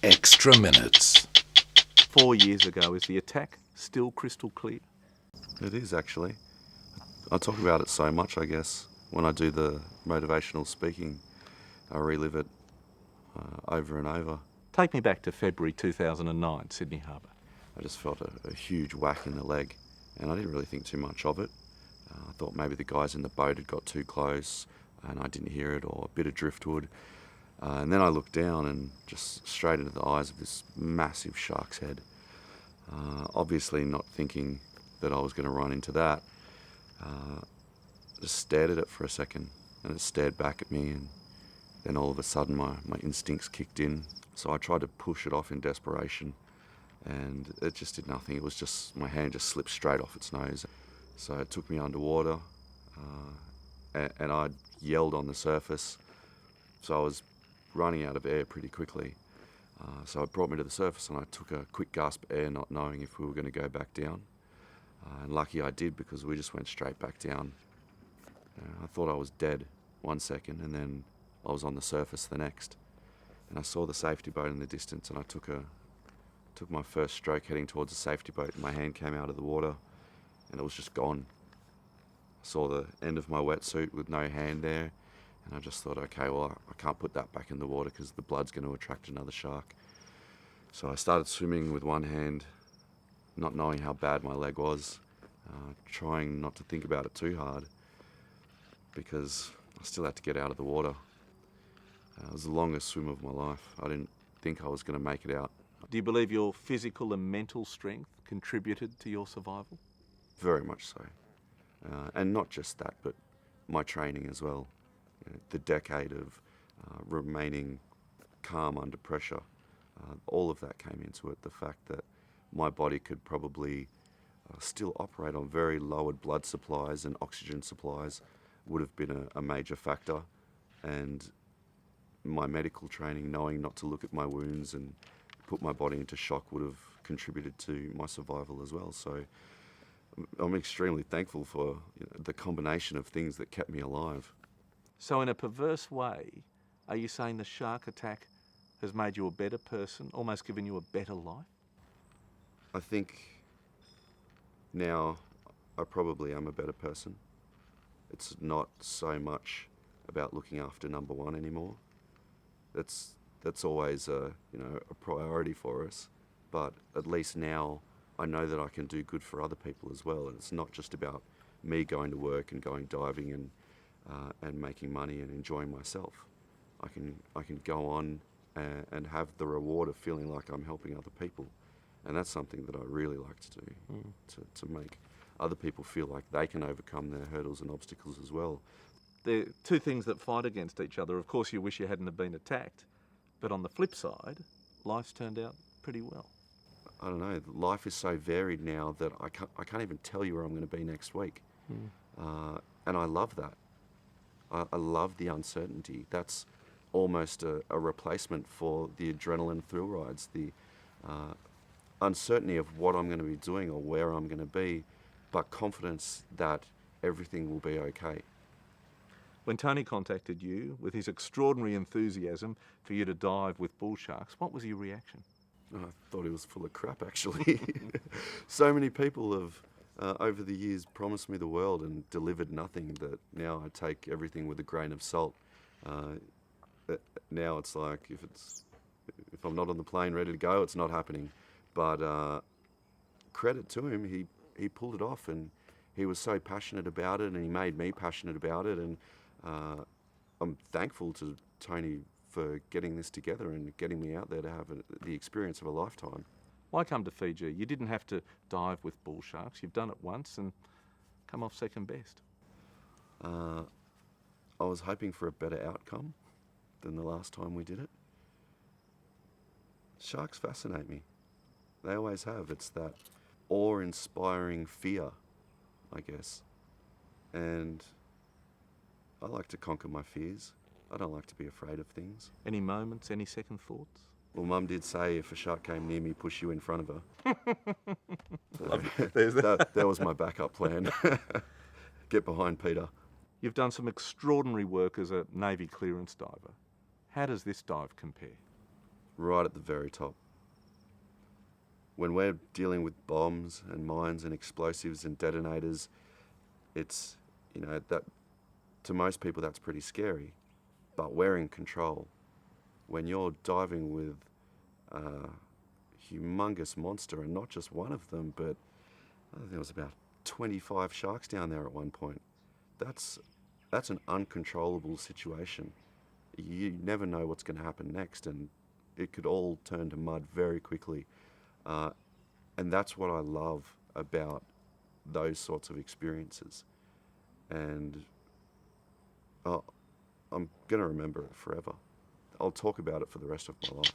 Extra minutes. 4 years ago, is the attack still crystal clear? It is actually. I talk about it so much, I guess. When I do the motivational speaking, I relive it over and over. Take me back to February 2009, Sydney Harbour. I just felt a huge whack in the leg, and I didn't really think too much of it. I thought maybe the guys in the boat had got too close and I didn't hear it, or a bit of driftwood. And then I looked down and just straight into the eyes of this massive shark's head. Obviously not thinking that I was going to run into that. Just stared at it for a second, and it stared back at me, and then all of a sudden my instincts kicked in. So I tried to push it off in desperation, and it just did nothing. It was just, my hand just slipped straight off its nose. So it took me underwater, and I yelled on the surface. So I was running out of air pretty quickly. So it brought me to the surface, and I took a quick gasp of air, not knowing if we were going to go back down. And lucky I did, because we just went straight back down. I thought I was dead 1 second, and then I was on the surface the next. And I saw the safety boat in the distance, and I took my first stroke heading towards the safety boat, and my hand came out of the water, and it was just gone. I saw the end of my wetsuit with no hand there, and I just thought, okay, well, I can't put that back in the water because the blood's going to attract another shark. So I started swimming with one hand, not knowing how bad my leg was, trying not to think about it too hard, because I still had to get out of the water. It was the longest swim of my life. I didn't think I was going to make it out. Do you believe your physical and mental strength contributed to your survival? Very much so. And not just that, but my training as well. The decade of remaining calm under pressure, all of that came into it. The fact that my body could probably still operate on very lowered blood supplies and oxygen supplies would have been a major factor. And my medical training, knowing not to look at my wounds and put my body into shock, would have contributed to my survival as well. So I'm extremely thankful for the combination of things that kept me alive. So in a perverse way, are you saying the shark attack has made you a better person, almost given you a better life? I think now I probably am a better person. It's not so much about looking after number one anymore. That's always a priority for us. But at least now I know that I can do good for other people as well. And it's not just about me going to work and going diving and making money and enjoying myself. I can go on and have the reward of feeling like I'm helping other people. And that's something that I really like to do, to make other people feel like they can overcome their hurdles and obstacles as well. They're two things that fight against each other. Of course, you wish you hadn't have been attacked, but on the flip side, life's turned out pretty well. I don't know, life is so varied now that I can't even tell you where I'm going to be next week. And I love that. I love the uncertainty. That's almost a replacement for the adrenaline thrill rides, the uncertainty of what I'm going to be doing or where I'm going to be, but confidence that everything will be okay. When Tony contacted you with his extraordinary enthusiasm for you to dive with bull sharks, what was your reaction? I thought he was full of crap, actually. So many people have, over the years, promised me the world and delivered nothing, that now I take everything with a grain of salt. Now it's like, if I'm not on the plane ready to go, it's not happening. But credit to him, he pulled it off, and he was so passionate about it, and he made me passionate about it. And I'm thankful to Tony for getting this together and getting me out there to have the experience of a lifetime. Why come to Fiji? You didn't have to dive with bull sharks. You've done it once and come off second best. I was hoping for a better outcome than the last time we did it. Sharks fascinate me. They always have. It's that awe-inspiring fear, I guess. And I like to conquer my fears. I don't like to be afraid of things. Any moments, any second thoughts? Well, Mum did say if a shark came near me, push you in front of her. There's that. That was my backup plan. Get behind Peter. You've done some extraordinary work as a Navy clearance diver. How does this dive compare? right at the very top. When we're dealing with bombs and mines and explosives and detonators, it's, that to most people that's pretty scary, but we're in control. When you're diving with a humongous monster, and not just one of them, but I think there was about 25 sharks down there at one point. That's an uncontrollable situation. You never know what's going to happen next, and it could all turn to mud very quickly. And that's what I love about those sorts of experiences. And I'm going to remember it forever. I'll talk about it for the rest of my life.